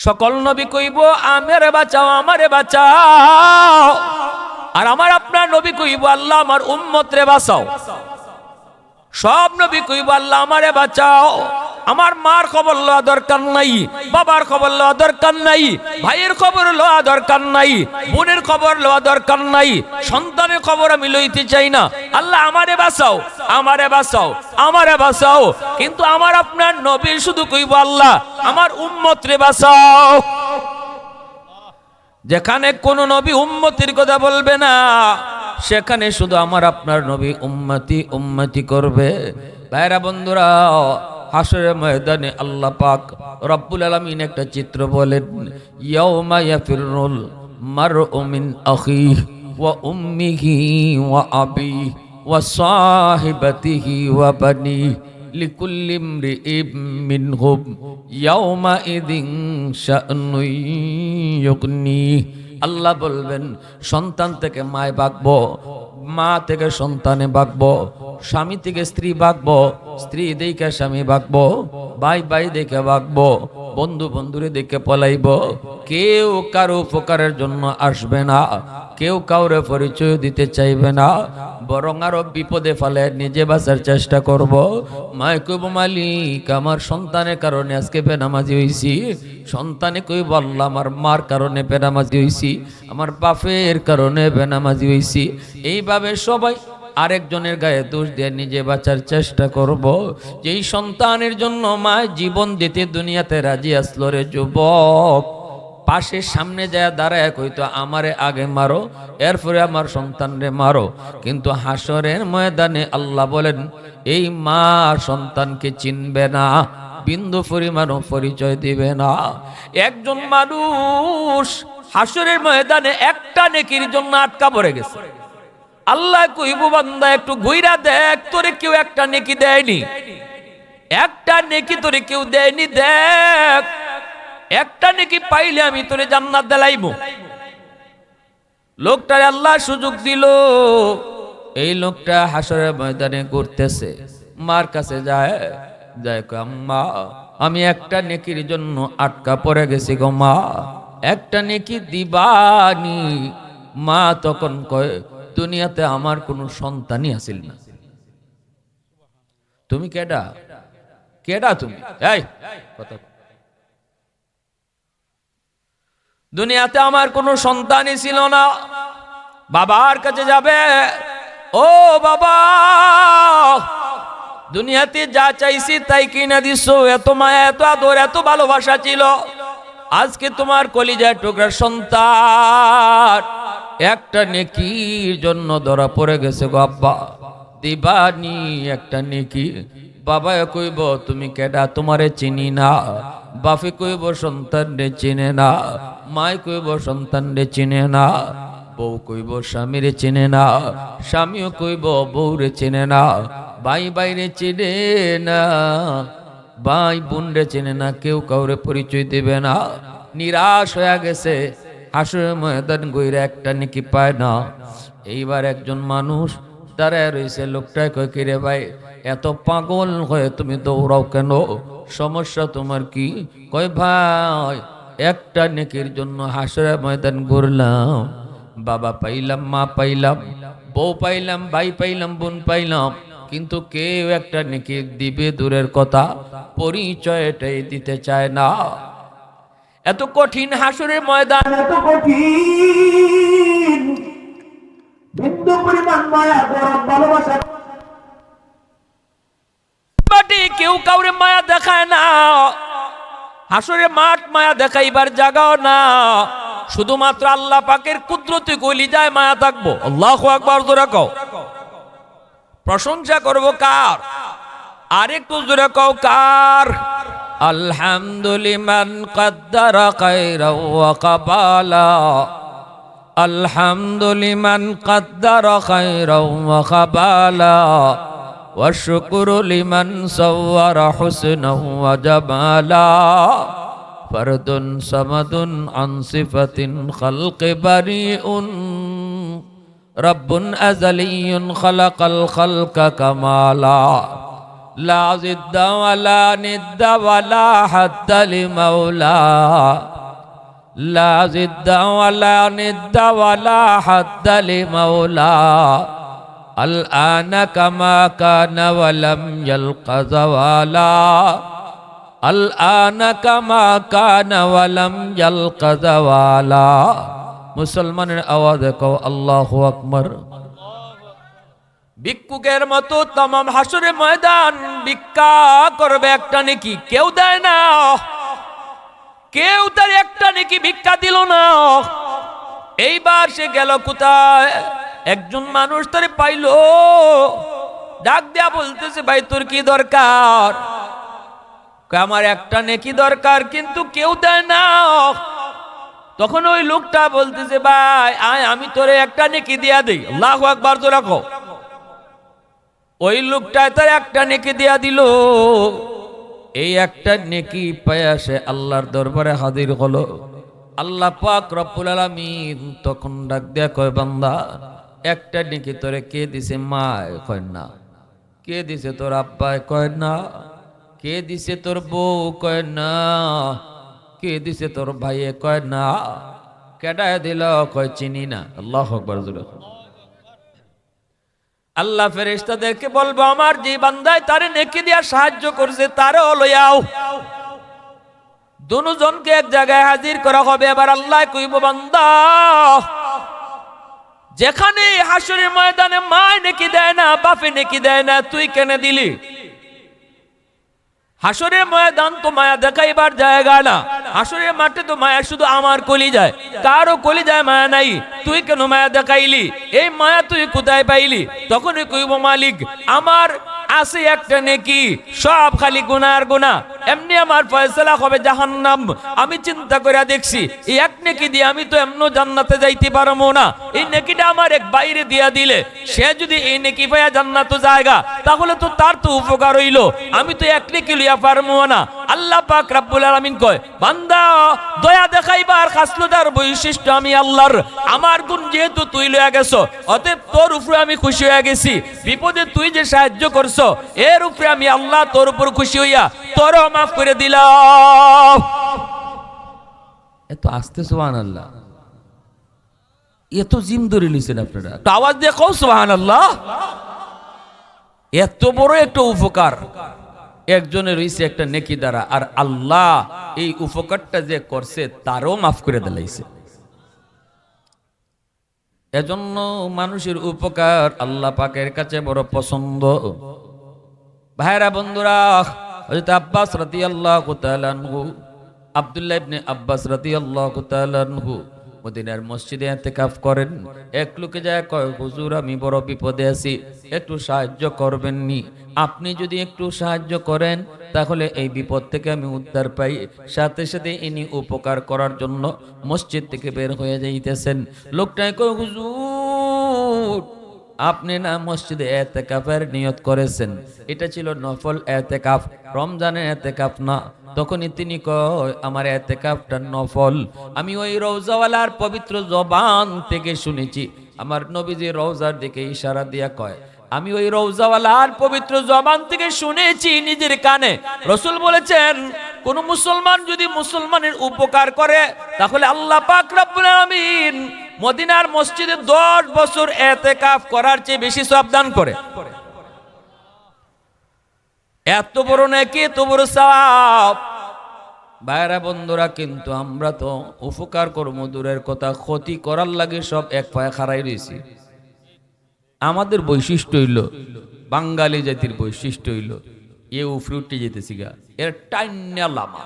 সকল নবী কইব আমারে বাঁচাও, আমারে বাঁচাও। আর আমার আপনার নবী কইব আল্লাহ আমার উম্মত রে বাঁচাও। সব নবী কইব আল্লাহ আমারে বাঁচাও। আমার মার খবর লওয়া দরকার নাই, বাবার খবর লওয়া দরকার নাই, ভাইয়ের খবর লওয়া দরকার নাই, বোনের খবর লওয়া দরকার নাই, সন্তানের খবর আমি লইতে চাই না। আল্লাহ আমারে বাঁচাও, আমারে বাঁচাও, আমারে বাঁচাও। কিন্তু আমার আপনার নবী শুধু কইব আল্লাহ আমার উম্মত রে বাঁচাও। যেখানে কোন নবী উম্মতির কথা বলবে না, সেখানে শুধু আমার আপনার নবী উম্মতি উম্মতি করবে। ভাইরা বন্ধুরা, হাসরের ময়দানে আল্লাহ পাক রব্বুল আলামিন একটা চিত্র বলেন, ইয়াউমা ইয়াফিরুল মারউ মিন আখিহি ওয়া উম্মিহি ওয়া আবিহি ওয়া সাহিবাতিহি ওয়া বানিহি লিকুল্লি ইমরিইম মিনহুম ইয়াউমাইযিন শা'নুন ইউগনি। আল্লাহ বলবেন, সন্তান থেকে মায় বাঁকবো, মা থেকে সন্তানে বাঁকবো, স্বামী থেকে স্ত্রী বাঁকবো, স্ত্রী দেখে স্বামী বাঁকবো, ভাই ভাই দেখে বাঁকবো, বন্ধু বন্ধুরে দেখে পলাইব। কেউ কারো উপকারের জন্য আসবে না, কেউ কাউরে পরিচয় দিতে চাইবে না, বরং আরো বিপদে ফেলে নিজে বাঁচার চেষ্টা করব। মায় কইব মালিক আমার সন্তানের কারণে আজকে বেনামাজি হইছি, সন্তানে কইব আল্লাহ আমার মার কারণে বেনামাজি হইছি, আমার বাপের কারণে বেনামাজি হইছি। এইভাবে সবাই আরেকজনের গায়ে দোষ দিয়ে নিজে বাঁচার চেষ্টা করব। যেই সন্তানের জন্য মা জীবন দিতে দুনিয়াতে রাজি আসলো রে যুবক, পাশের সামনে যায় দাঁড়ায় কইতো আমারে আগে মারো, এরপরে আমার সন্তান রে মারো। কিন্তু হাসরের ময়দানে আল্লাহ বলেন এই মা সন্তানকে চিনবে না, বিন্দু পরিমাণও পরিচয় দিবে না। একজন মানুষ হাসরের ময়দানে একটা নেকির জন্য আটকা পড়ে গেছে। আল্লাহ কইব বান্দা একটু ঘুইরা দেখ, তোরে কেউ একটা নেকি দেয়নি, একটা নেকি তোরে কেউ দেয়নি, দেখ একটা নেকি পাইলে আমি তোরে জান্নাত দিলাইব। লোকটারে আল্লাহ সুযোগ দিল, এই লোকটা হাসরের ময়দানে ঘুরতেছে, মার কাছে যায়, যায় কয় আম্মা আমি একটা নেকির জন্য আটকা পড়ে গেছি গো মা, একটা নেকি দিবানি। মা তখন কয় দুনিয়াতে আমার কোনো সন্তানই আসিল না। তুমি কেডা, কেডা তুমি? এই কথা, দুনিয়াতে আমার কোনো সন্তানই ছিল না। বাবার কাছে যাবে, ও বাবা দুনিয়াতে যা চাইছি তাই কিনা দিছো, এত মায়া এত আদর এত ভালোবাসা ছিল, আজকে তোমার কলিজার টুকরা সন্তান একটা নেকির জন্য ধরা পড়ে গেছে গো আব্বা, দিবানি একটা নেকি। বাবা কইব তুমি কেডা, তোমারে চিনি না। বাপে কইব সন্তান রে চিনে না, মায় কইব সন্তান রে চিনে না, বউ কইব স্বামীর চিনে না, স্বামীও কইব বউরে চিনে না, ভাই বাইরে চিনে না, ভাই বোন রে চিনে না, কেউ কাউরে পরিচয় দেবে না। নিরাশ হয়ে গেছে, হাসরের ময়দান গইরা একটা নেকি পায় না। এইবার একজন মানুষ দাঁড়ায় রয়েছে, লোকটাই কয় কিরে ভাই এত পাগল হয়ে তুমি দৌড়াও কেন, সমস্যা তোমার কি? কয় ভাই একটা নেকির জন্য হাসরের ময়দান ঘুরলাম, বাবা পাইলাম, মা পাইলাম, বউ পাইলাম, ভাই পাইলাম, বোন পাইলাম, কিন্তু কেউ একটা নেকি দিবে দূরের কথা, পরিচয়টাই দিতে চায় না। এত কঠিন হাসরের ময়দান, এত কঠিন, বিন্দু পরিমাণ মায়া দরদ ভালোবাসা কেউ কাউরে মায়া দেখায় না। হাসরের মাঠ মায়া দেখাইবার জায়গাও না, শুধুমাত্র আল্লাহ পাকের কুদরতি কলিজায় মায়া থাকবো। আল্লাহু আকবার জোরে কও, প্রশংসা করব কার? আরেকটু জোরে কও কার? আলহামদুলিমান কদ্দারা খায়রা ওয়া কাবালা, আলহামদুলিমান কদ্দারা খায়রা ওয়া কাবালা, ওয়া শুকরু লিমান সাওয়ারা হুসনা ওয়া জামালা, ফরদুন সামাদুন আন সিফাতিন খালকি বারিউন, রব্বুন আযালিয়্যুন খালাকাল খালকা কামালা। লা জিদ্দা ওয়ালা নিদ্দা ওয়ালা হাদ্দা লিমাওলা লা জিদ্দা ওয়ালা নিদ্দা ওয়ালা হাদ্দা লিমাওলা আল আনা কামা কানা ওয়ালাম ইয়ালকা যাওয়ালা আল আনা কামা কানা ওয়ালাম ইয়ালকা যাওয়ালা। মুসলমানের আওয়াজে কও আল্লাহু আকবার। ভিক্ষুকের মতো তমাম হাসরের ময়দান ভিক্ষা করবে একটা নেকি, কেউ দেয় না, কেউ তার একটা নেকি ভিক্ষা দিল না। এইবার সে গেল কোথায়? একজন মানুষ তারে পাইলো, ডাক দেয়া বলতেছে, ভাই তোর কি দরকার? আমার একটা নেকি দরকার, কিন্তু কেউ দেয় না। তখন ওই লোকটা বলতেছে, ভাই আয় আমি তোরে একটা নেকি দিয়া দেই। আল্লাহু আকবার জোরে কও। ওই লোকটা তার একটা নেকি দিয়া দিল। এই একটা নেকি পায়া সে আল্লাহর দরবারে হাজির হলো। আল্লাহ পাক রব্বুল আলামিন তখন ডাক দেয়া কয়, বান্দা একটা নেকি তোরে কে দিছে? মা কয় না। কে দিছে? তোর আব্বা কয় না। কে দিছে? তোর বউ কয় না। কে দিছে? তোর ভাইয়ে কয় না। কেডায় দিল? কয় চিনি না। আল্লাহু আকবার জোরে। আল্লাহ ফেরেশতাদেরকে বলবো, আমার যে বান্দায় তারে নেকি দিয়া সাহায্য করছে তারও লইয়াও। দুজনকে এক জায়গায় হাজির করা হবে। এবার আল্লাহ কইব, বান্দা যেখানে হাসরের ময়দানে মা নেকি দেয় না, বাপে নেকি দেয় না, তুই কেন দিলি? হাসরের ময়দান তো মায়া দেখাইবার জায়গা না। হাসরের মাঠে তো মায়া শুধু আমার কলিজায়, কারো কলিজায় মায়া নাই। তুই কেন মায়া দেখাইলি? এই মায়া তুই কোথায় পাইলি? তখনই কইব, মালিক আমার আছে একটা নেকি, সব খালি গুনার গুনাহ। এমনি আমার ফয়সালা হবে জাহান্নাম। আমি চিন্তা করে দেখছি, এই এক নেকি দিয়ে আমি তো এমন জান্নাতে যাইতে পারবো না। এই নেকিটা আমার এক বাইরে দিয়া দিলে, সে যদি এই নেকি পায়া জান্নাতে জায়গা, তাহলে তো তার তো উপকার হইল। আমি তো এক নেকি লইয়া পারবো না। আল্লাহ পাক রব্বুল আলামিন কয়, বান্দা দয়া দেখাইবার খাসলতার বৈশিষ্ট্য আমি আল্লাহর। আমার গুণ যেহেতু তুই লইয়া গেছো, অতএব তোর উপরে আমি খুশি হয়ে গেছি। বিপদে তুই যে সাহায্য করছো, এর উপরে আমি আল্লাহ তোর উপর খুশি হইয়া তোরও মাফ করে দিলাম। এত আস্তে সুবহানাল্লাহ, এত জিম ধরে নিছেন আপনারা, তো আওয়াজ দিয়ে কও সুবহানাল্লাহ। এত বড় একটা উপকার একজনের হইছে একটা নেকি দ্বারা, আর আল্লাহ এই উপকারটা যে করছে তারও মাফ করে দিলাইছে। এজন্য মানুষের উপকার আল্লাহ পাকের কাছে বড় পছন্দ। ভাইরা বন্ধুরা, হযরত আব্বাস রাদিয়াল্লাহু তাআলা আনহু, আব্দুল্লাহ ইবনে আব্বাস রাদিয়াল্লাহু তাআলা আনহু মদিনার মসজিদে ইতিকাফ করেন। এক লোকে যায় কয়, হুজুর আমি বড় বিপদে আছি, একটু সাহায্য করবেন নি? আপনি যদি একটু সাহায্য করেন তাহলে এই বিপদ থেকে আমি উদ্ধার পাই। সাথে সাথে ইনি উপকার করার জন্য মসজিদ থেকে বের হয়ে যাইতেছেন। লোকটাই কয়, হুজুর আপনি না মসজিদে ইতিকাফের নিয়ত করেছেন, এটা ছিল নফল ইতিকাফ, রমজানের ইতিকাফ না। তখনই তিনি কয়, আমার ইতিকাফটা নফল। আমি ওই রওজাওয়ালার পবিত্র জবান থেকে শুনেছি। আমার নবীজি রওজার দিকে ইশারা দিয়া কয়, আমি ওই রওজাওয়ালার পবিত্র জবান থেকে শুনেছি নিজের কানে। রাসূল বলেছেন, কোন মুসলমান যদি মুসলমানের উপকার করে তাহলে আল্লাহ পাক রব্বুল আলামিন মদিনার মসজিদে 10 বছর ইতিকাফ করার চেয়ে বেশি সওয়াব দান করে। এত বড় নেকি, এত বড় সওয়াব। ভাইরা বন্ধুরা, কিন্তু আমরা তো উপকার করব দূরের কথা, ক্ষতি করার লাগে সব এক পায়ে খাড়াই রয়েছি। আমাদের বৈশিষ্ট্য হইল, বাঙালি জাতির বৈশিষ্ট্য হইল, এ উফরে উঠে যেতেছি গা, এর টাইনা লামা,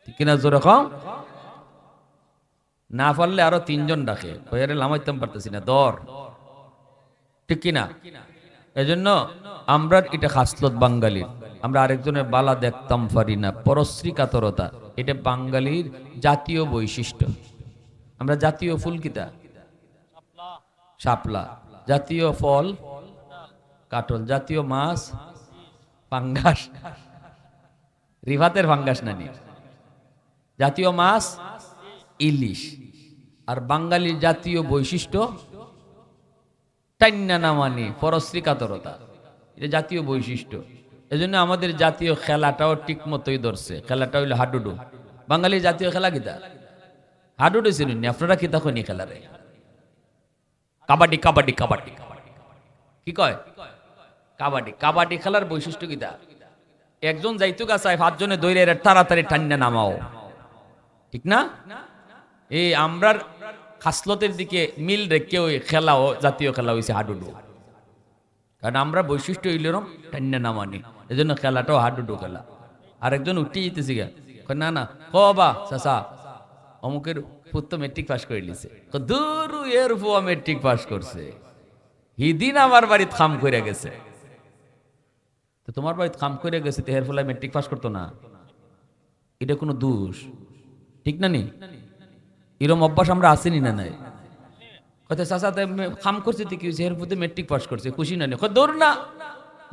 ঠিক কিনা জোরে কও? না পারলে আরো 3 জন ডাকে, এরে লামাইতাম পারতেছি না, দর, ঠিক কিনা? এজন্য আমরা এটা খাসলত বাঙালির। আমরা আরেকজনের বালা দেখতাম পারি না, পরশ্রী কাতরতা, এটা বাঙালির জাতীয় বৈশিষ্ট্য। আমরা জাতীয় ফুল কিতা? শাপলা। জাতীয় ফল কাটল। জাতীয় মাছ পাঙ্গাস, রিভাতের পাঙ্গাস নানি। জাতীয় মাছ ইলিশ। আর বাঙালির জাতীয় বৈশিষ্ট্য টাইন্না নামানি, পরশ্রী কাতরতা। এটা জাতীয় বৈশিষ্ট্য। এজন্য আমাদের জাতীয় খেলাটাও ঠিক মতোই ধরছে। খেলাটা হইলো হাডুডু। বাঙালির জাতীয় খেলা কিতা? হাডুডু চিনুন, আপনারা কিতা কইনি খেলারে? কাবাডি কাবাডি কাবাডি কি কয়? কাবাডি। কাবাডি খেলার বৈশিষ্ট্য কিতা? একজন যাইতো গাছায় 5 জনে দৌড়ে তাড়াতাড়ি টান্না নামাও, ঠিক না? এই আমরার খাসলতের দিকে মিল রেখে ওই খেলাও জাতীয় খেলা হয়েছে হাডুডু। কারণ আমরা বৈশিষ্ট্য হইল টান্না নামানি, এজন্য খেলাটাও হাডুডু খেলা। আরেকজন উঠে যেতেছি গা, না না বা চাচা অমুকের পুত্র মেট্রিক পাস করে নিছে, দূর এর ফুয়া মেট্রিক পাস করছে, হিদিন আমার বাড়িত খাম করে গেছে। তো তোমার বাড়িতে খাম করে গেছে, তো এর ফলে মেট্রিক পাস করতো না, এটা কোনো দোষ ঠিক না? নি এরম অভ্যাস আমরা আসেনি না? নাই কথা চাচা খাম করছে তো কি হয়েছে, এর প্রতি মেট্রিক পাস করছে, খুশি না? দৌড় না,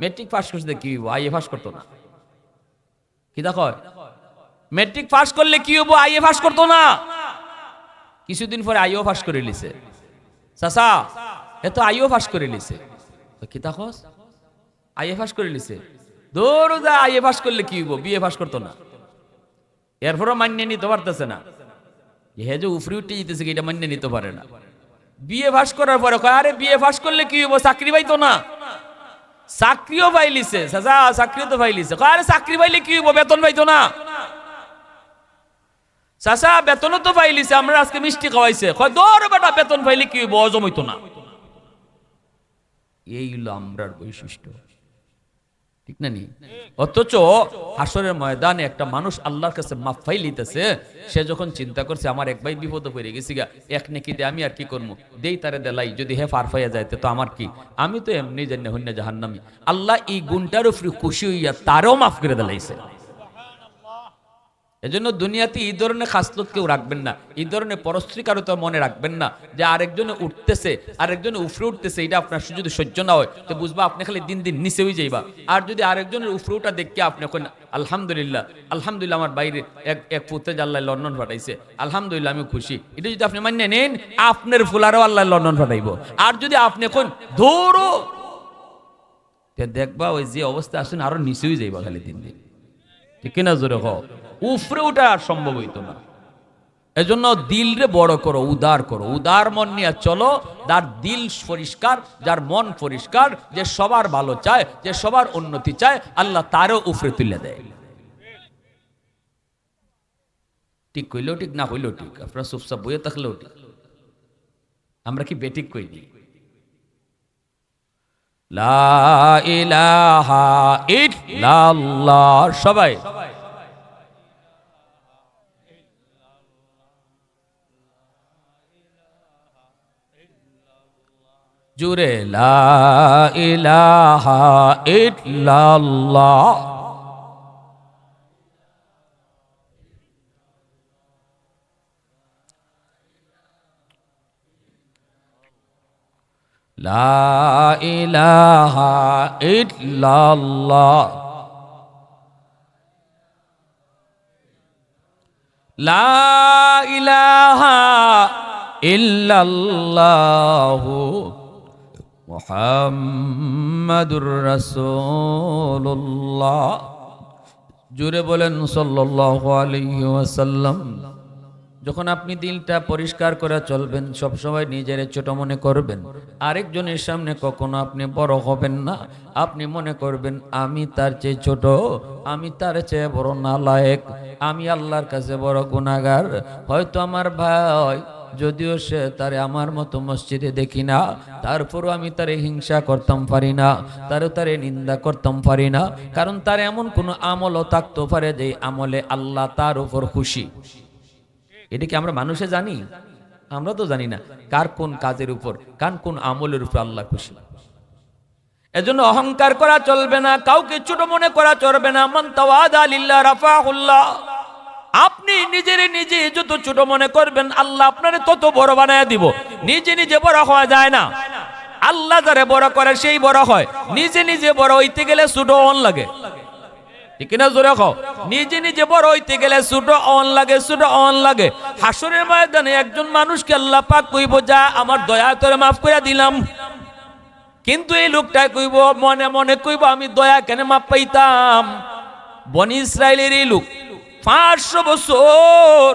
মেট্রিক পাস করছে কি হইব, আইএ পাস করতো না। কি দেখো, মেট্রিক পাস করলে কি হবো, আইএ পাস করতো না। কিছুদিন পরে আইও পাস করে লিছে, চাচা এ তো আইও পাস করে লিছে। কি দেখো, আইএ পাস করে লিছে, দৌড় যা, আইএ পাস করলে কি হইব, বিএ পাস করতো না। এরপরও মান্য নিতে পারতেছে না, হে যে উফরি উঠে যেতেছে এটা মান্য নিতে পারে না। বিএ পাস করার পরে কয় আরে বিএ পাস করলে কি হইব, চাকরি পাইতো না। চাকরিও পাইলিছে, চাচা চাকরিও তো পাইলিছে, কয় আরে চাকরি পাইলে কি হইব, বেতন পাইতো না। চাচা বেতনও তো পাইলিছে, আমরা আজকে মিষ্টি খাওয়াইছে, কয় দৌড় বেটা, বেতন পাইলে কি হইব, অজম হইতো না। এই হলো আমরার বৈশিষ্ট্য, ঠিক না? নি অথচ হাসরের ময়দানে একটা মানুষ আল্লাহর কাছে মাফ পাইলিতেছে, সে যখন চিন্তা করছে আমার এক ভাই বিপদে পড়ে গেছি গা, এক নেকিতে আমি আর কি করবো, দেই তারে দেলাই, যদি হে পার পাইয়া যাইতে তো আমার কি, আমি তো এমনি জানি হইন্য জাহান্নামী। আল্লাহ এই গুণটার উপরে খুশি হইয়া তারও মাফ করে দেলাইছে। এজন্য দুনিয়াতে এই ধরনের খাসলত কেউ রাখবেন না, এই ধরনের পরশ্রীকারতা মনে রাখবেন না যে আরেকজনে উঠতেছে আরেকজনে উফরে উঠতেছে, এটা আপনার যদি সহ্য না হয় তো বুঝবা আপনি খালি দিন দিন নিচে হয়ে যাইবা। আর যদি আরেকজনের উফরে উঠা দেখে আপনি এখন আলহামদুলিল্লাহ আলহামদুলিল্লাহ আমার বাইরে এক পুত্রে আল্লাহ লন্ডন পাঠাইছে, আলহামদুলিল্লাহ আমি খুশি, এটা যদি আপনি মান্য নেন আপনার ফুলারও আল্লাহ লন্ডন পাঠাইব। আর যদি আপনি এখন ধরো দেখবা ওই যে অবস্থা আসেন আরো নিচে হয়ে যাইবা খালি দিন দিন, ঠিক কিনা? জোরে হোক, উফরে ওঠা আর সম্ভব হইতো না। এজন্য দিলরে বড় করো, উদার করো, উদার মন নিয়ে চলো। যার দিল পরিষ্কার, যার মন পরিষ্কার, যে সবার ভালো চায়, যে সবার উন্নতি চায়, আল্লাহ তারও উফরে তুলে দেয়। ঠিক কইলেও ঠিক, না হইলেও ঠিক, আপনারা চুপচাপ বইয়ে থাকলেও ঠিক। আমরা কি বেঠিক কই দিই? লা ইলাহা ইল্লাল্লাহ, সবাই জুড়ে লা ইলাহা ইল্লাল্লাহ। লা ইলাহা ইল্লাল্লাহ, লা ইলাহা ইল্লাল্লাহু মুহাম্মাদুর রাসূলুল্লাহ। জোরে বলেন সাল্লাল্লাহু আলাইহি ওয়াসাল্লাম। যখন আপনি দিলটা পরিষ্কার করে চলবেন, সবসময় নিজের ছোট মনে করবেন, আরেকজনের সামনে কখনো আপনি বড় হবেন না। আপনি মনে করবেন আমি তার চেয়ে ছোট, আমি তার চেয়ে বড় নালায়েক, আমি আল্লাহর কাছে বড় গুনাহগার। হয়তো আমার ভাই, যদিও সে তারে আমার মতো মসজিদে দেখি না, তারপরও আমি তারে হিংসা করতাম পারি না, তারে নিন্দা করতাম পারি না, কারণ তার এমন কোনো আমলও থাকতে পারে যে আমলে আল্লাহ তার উপর খুশি। এটা কি আমরা মানুষে জানি? আমরা তো জানি না কার কোন কাজের উপর, কার কোন আমলের উপর আল্লাহ খুশি। এজন্য অহংকার করা চলবে না, কাউকে ছোট মনে করা চলবে না। মান তাওয়াদা লিল্লাহ রাফাহুল্লাহ। আপনি নিজের নিজে যত ছোট মনে করবেন, আল্লাহ আপনারে তত বড় বানায় দিব। নিজে নিজে বড় হওয়া যায় না, আল্লাহ যারে বড় করে সেই বড় হয়। নিজে নিজে বড় হইতে গেলে ছোট অন লাগে, ঠিক না? জোরে কও, নিজে নিজে বড় হইতে গেলে ছোট অন লাগে, ছোট অন লাগে। হাসরের ময়দানে একজন মানুষকে আল্লাহ পাক কইব, যা আমার দয়া করে মাফ করে দিলাম। কিন্তু এই লোকটা কইব মনে মনে কইব আমি দয়া কেন মাপ পাইতাম। বনি ইসরায়েলের এই লোক 500 বছর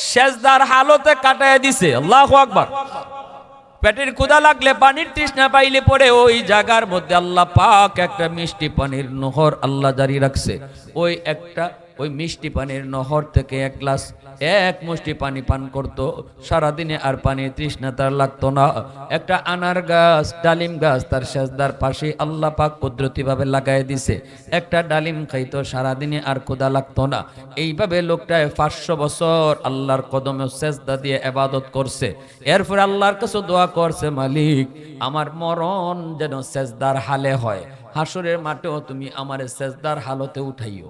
সেজদার হালতে কাটায় দিছে। আল্লাহু আকবার। পেটের ক্ষুধা লাগলে, পানির তৃষ্ণা পাইলে পরে ওই জায়গার মধ্যে আল্লাহ পাক একটা মিষ্টি পানির নহর আল্লাহ জারি রাখছে। ওই মিষ্টি পানির নহর থেকে এক মুষ্টি পানি পান করতো, সারাদিনে আর পানির তৃষ্ণা তার লাগতো না। একটা আনার গাছ, ডালিম গাছ তার সেজদার পাশে আল্লাহ পাক কুদরতি ভাবে লাগাই দিছে। একটা ডালিম খাইতো, সারাদিনে আর ক্ষুধা লাগতো না। এইভাবে লোকটায় 500 বছর আল্লাহর কদমে সেজদা দিয়ে ইবাদত করছে। এরপর আল্লাহর কাছে দোয়া করছে, মালিক আমার মরণ যেন সেজদার হালে হয়, হাসরের মাঠেও তুমি আমার সেজদার হালতে উঠাইও।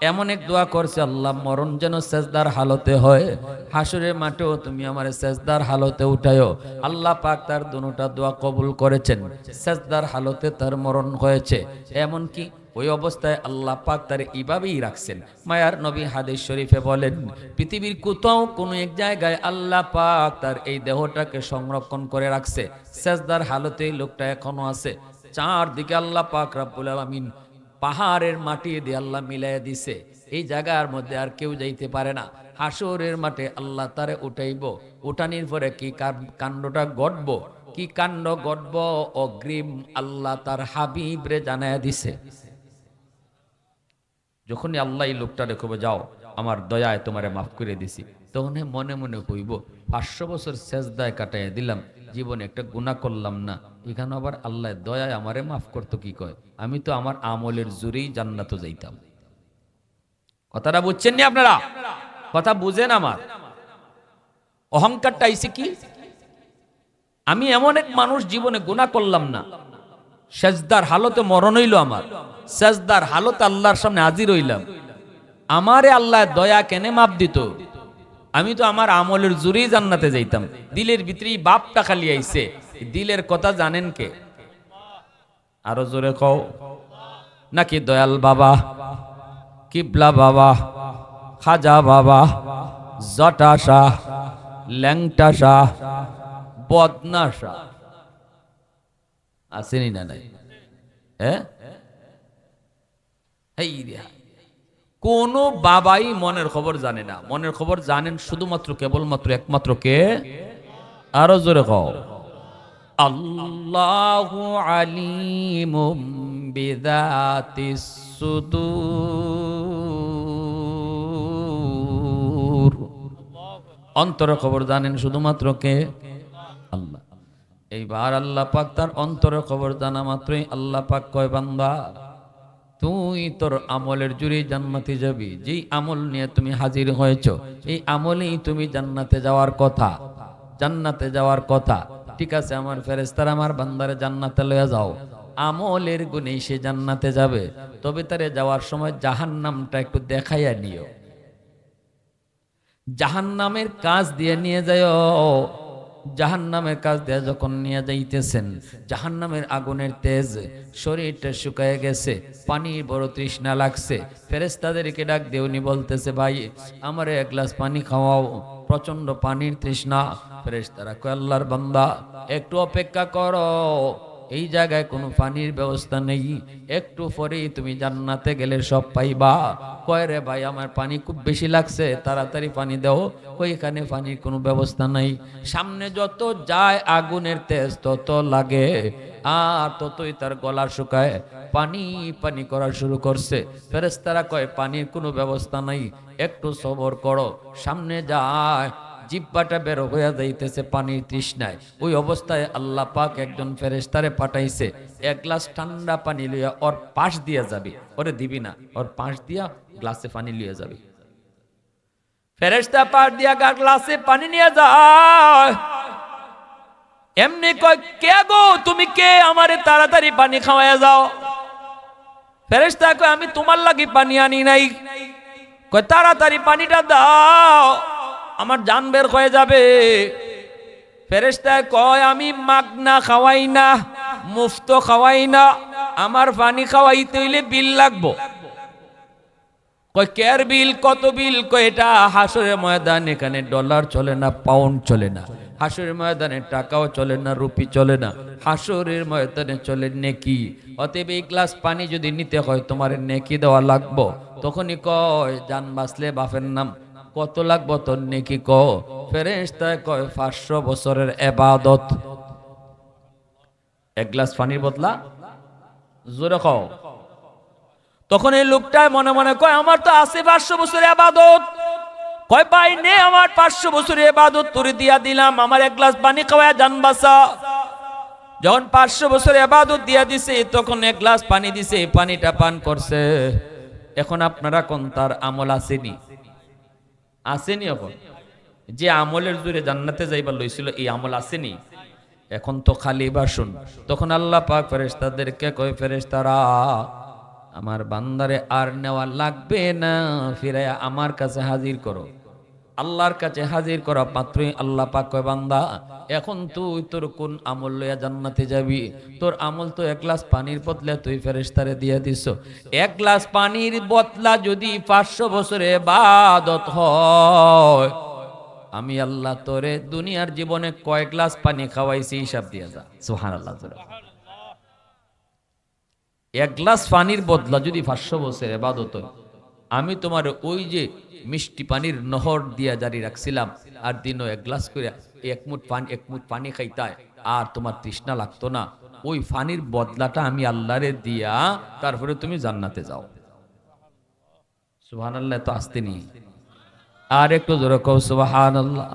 এমন এক দোয়া করছে, আল্লাহ মরণ যেন সেজদার হালতে হয়, হাসরের মাঠেও তুমি আমার সেজদার হালতে উঠায়ো। আল্লাহ পাক তার দুটা দোয়া কবুল করেছেন। সেজদার হালতে তার মরণ হয়েছে। এমন কি ওই অবস্থায় আল্লাহ পাক তার এইভাবেই রাখছেন। মায়ার নবী হাদিস শরীফে বলেন, পৃথিবীর কোথাও কোনো এক জায়গায় আল্লাহ পাক তার এই দেহটাকে সংরক্ষণ করে রাখছে। সেজদার হালতে লোকটা এখনো আছে। চারদিকে আল্লাহ পাক রব্বুল আলামিন পাহাড়ের মাটি দিয়ে আল্লাহ মিলাইয়া দিছে। এই জায়গার মধ্যে আর কেউ যাইতে পারে না। হাসরের মাঠে আল্লাহ তারে উঠাইব। উঠানির পরে কি কাণ্ডটা ঘটবো, কি কাণ্ড ঘটব অগ্রিম আল্লাহ তার হাবিবরে জানায়া দিছে। যখনই আল্লাহ এই লোকটা দেখবে, যাও আমার দয়ায় তোমারে মাফ করে দিছি, তখন মনে মনে কইব 500 বছর সেজদায় কাটাইয়া দিলাম, জীবনে একটা গুনাহ করলাম না, এখানে আবার আল্লাহ দয়ায় আমারে মাফ করতো কি কয়, আমি তো আমার আমলের জোরেই জান্নাতে যাইতাম। কথাটা বুঝছেন নি আপনারা? কথা বুঝেন? আমার অহংকারটা আইছে কি, আমি এমন এক মানুষ জীবনে গুনাহ করলাম না, সেজদার হালতে মরণ হইল আমার, সেজদার হালতে আল্লাহর সামনে হাজির হইলাম, আমারে আল্লাহ দয়া কেনে মাপ দিত, আমি তো আমার আমলের জোরেই জান্নাতে যাইতাম। দিলের ভিতরেই বাপটা খালি আইছে। দিলের কথা জানেন কে? আরো জোরে কও। নাকি দয়াল বাবা, কিবলা বাবা, খাজা বাবা, জটা শাহ, ল্যাংটা শাহ, বদনা শাহ আসেনি না নাই? কোন বাবাই মনের খবর জানে না। মনের খবর জানেন শুধুমাত্র কেবলমাত্র একমাত্র কে? আরো জোরে কও। আল্লাহু আলিমুম বিযাতিস সুদূর। অন্তরের খবর জানেন শুধুমাত্র কে? আল্লাহ। এইবার আল্লাহ পাক তার অন্তরের খবর জানা মাত্রই আল্লাহ পাক কয়, বান্দা তুই তোর আমলের জুড়ে জান্নাতে যাবি। যেই আমল নিয়ে তুমি হাজির হয়েছো, এই আমলেই তুমি জান্নাতে যাওয়ার কথা, জান্নাতে যাওয়ার কথা। ঠিক আছে, আমার ফেরেশতারা আমার বান্দারে জান্নাতে লয়ে যাও। আমলের গুণে সে জান্নাতে যাবে, তবে তারে যাওয়ার সময় জাহান্নামটা একটু দেখাইয়া নিও। জাহান্নামের কাজ দিয়ে নিয়ে যাও। জাহান্নামের কাজ দিয়ে যখন নিয়ে যাইতেছেন, জাহান্নামের আগুনের তেজ, শরীরটা শুকায় গেছে, পানির বড় তৃষ্ণা লাগছে। ফেরেশতাদেরকে ডাক দিয়ে উনি বলতেছে, ভাই আমারে এক গ্লাস পানি খাওয়াও, প্রচন্ড পানির তৃষ্ণা। ফেরেশতারা কয়, আল্লাহর বান্দা একটু অপেক্ষা করো, এই জায়গায় কোনো পানির ব্যবস্থা নেই, একটু পরেই তুমি জান্নাতে গেলে সব পাইবা। কয় রে ভাই আমার পানি খুব বেশি লাগছে, তাড়াতাড়ি পানি দাও। ওইখানে পানির কোনো ব্যবস্থা নাই। সামনে যত যায় আগুনের তেজ তত লাগে, আর ততই তার গলা শুকায়, পানি পানি করা শুরু করছে। ফেরেশতারা কয় পানির কোনো ব্যবস্থা নাই, একটু সবর করো। সামনে যায়, জিব্বাটা বের হইয়া যাইতেছে পানির তৃষ্ণায়। ওই অবস্থায় আল্লাহ পাক একজন ফেরেশতারে পাঠাইছে, এক গ্লাস ঠান্ডা পানি লইয়া ওর পাশ দিয়া যাবে। ওরে দিবি না, ওর পাশ দিয়া গ্লাসে পানি লইয়া যাবে। ফেরেশতা পাশ দিয়া গ্লাসে পানি নিয়ে যায়। এমনি কয়, কে গো তুমি কে, আমারে তাড়াতাড়ি পানি খাওয়াইয়া যাও। ফেরেশতা কয়, আমি তোমার লাগি পানি আনি নাই। কয় তাড়াতাড়ি পানিটা দাও, আমার জান বের হয়ে যাবে। ফেরেশতা কয়, আমি মাগনা খাওয়াই না, মুফত খাওয়াই না, আমার পানি খাওয়াইতে হইলে বিল লাগবো। কয় কেয়ার বিল, কত বিল? কয় এটা হাসরের ময়দান, এখানে ডলার চলে না, পাউন্ড চলে না, হাসরের ময়দানে টাকাও চলে না, রুপি চলে না, হাসরের ময়দানে চলে নেকি। অতএব এই গ্লাস পানি যদি নিতে হয় তোমার নেকি দেওয়া লাগবো। তখনই কয় জান বাঁচলে বাপের নাম, কত লাগবো তোর নেকি ক? ফেরেশতা কয় 500 বছরের ইবাদত। এক গ্লাস পানির বদলা জোরে কও। তখন এই লোকটাই মনে মনে কয় আমার তো আছে 500 বছরের ইবাদত। কয় ভাই নে আমার 500 বছরের ইবাদত তোরে দিয়া দিলাম, আমার এক গ্লাস পানি খাওয়া জান বাঁচা। যখন 500 বছরের ইবাদত দিয়া দিছে তখন এক গ্লাস পানি দিছে, পানিটা পান করছে। এখন আপনারা কোন তার আমল আসেনি? আসেনি? এখন যে আমলের জোরে জান্নাতে যাইবার লইছিল এই আমল আসেনি? এখন তো খালি বাসন। তখন আল্লাহ পাক ফেরেশতাদেরকে কয় ফেরেশতারা আমার বান্দারে আর নেওয়া লাগবে না, ফিরাইয়া আমার কাছে হাজির করো। আল্লাহর কাছে হাজির করা মাত্রই আল্লাহ পাক কয় বান্দা এখন তুই তোর কোন আমল লইয়া জান্নাতে যাবি? তোর আমল তো এক গ্লাস পানির বদলে তুই ফেরেশতারে দিয়ে দিছ। এক গ্লাস পানির বদলা যদি 500 বছরে ইবাদত হয়, আমি আল্লাহ তোরে দুনিয়ার জীবনে কয় গ্লাস পানি খাওয়াইছি হিসাব দিয়ে যা। সুবহানাল্লাহ। এক গ্লাস পানির বদলা যদি 500 বছর ইবাদত হয়, আমি তোমার ওই যে মিষ্টি পানির নহর দিয়া জারি রাখছিলাম, আর দিনও এক গ্লাস করে এক মুঠ পানি খাইতায়, আর তোমার তৃষ্ণা লাগতো না। ওই পানির বদলাটা আমি আল্লাহরে দিয়া তারপরে তুমি জান্নাতে যাও। সুবহানাল্লাহ। তো আসতে নি আর একটু জোরে কও সুবহানাল্লাহ।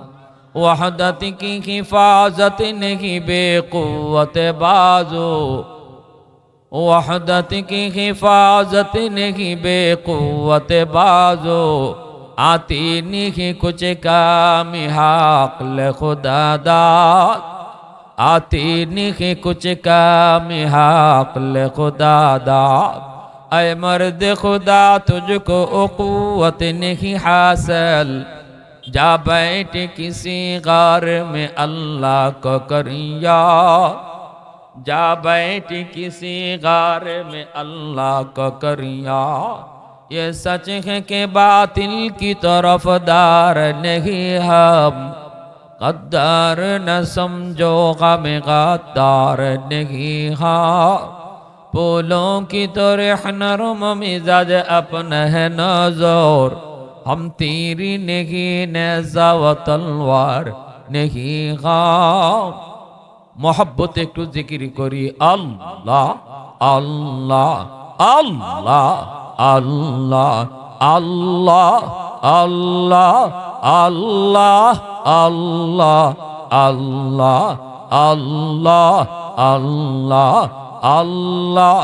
ওয়াহদাতি কি হিফাজত নেহি বেকুওয়াতে বাজো, वहदत की हिफाजत नहीं बेकुवत बाजो, आती नहीं कुछ काम हाक़ल खुदा दाद, आती नहीं कुछ काम हाक़ल खुदा दाद। ऐ मर्द खुदा तुझको उक़ुव्वत नहीं हासिल, जा बैठ किसी गार में अल्लाह को करिया, जा बैठ किसी गार में अल्लाह को करिया। ये सच है कि बातिल की तरफदार नहीं हम, गद्दार न समझो गम गद्दार नहीं हाँ। फूलों की तरह नरम मिजाज अपना है नजर, हम तीरी नहीं नेज़ा व तलवार नहीं हाँ। मोहब्बत একটু জিকির করি আল্লাহ আল্লাহ আল্লাহ আল্লাহ আল্লাহ আল্লাহ আল্লাহ আল্লাহ আল্লাহ আল্লাহ আল্লাহ আল্লাহ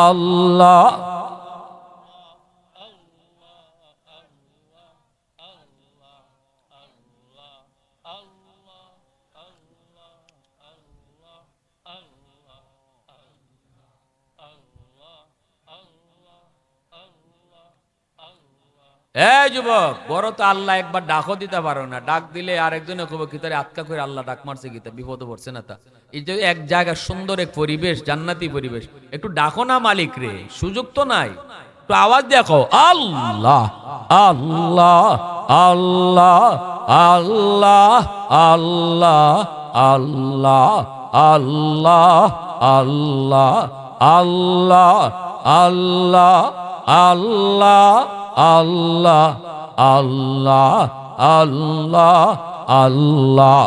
আল্লাহ। এই যুবক, বড় তো আল্লাহ একবার ডাকও দিতে পারো না, ডাক দিলে আরেকজনে কবে কি তারে আটকা করে আল্লাহ ডাক মারছে গীতা বিপদে পড়ছে না। তা এই যে এক জায়গা সুন্দর এক পরিবেশ, জান্নাতি পরিবেশ, একটু ডাকো না মালিক রে, সুযোগ তো নাই, একটু আওয়াজ দেখো আল্লাহ আল্লাহ আল্লাহ আল্লাহ আল্লাহ আল্লাহ আল্লাহ আল্লাহ আল্লাহ আল্লাহ আল্লাহ আল্লাহ আল্লাহ আল্লাহ আল্লাহ।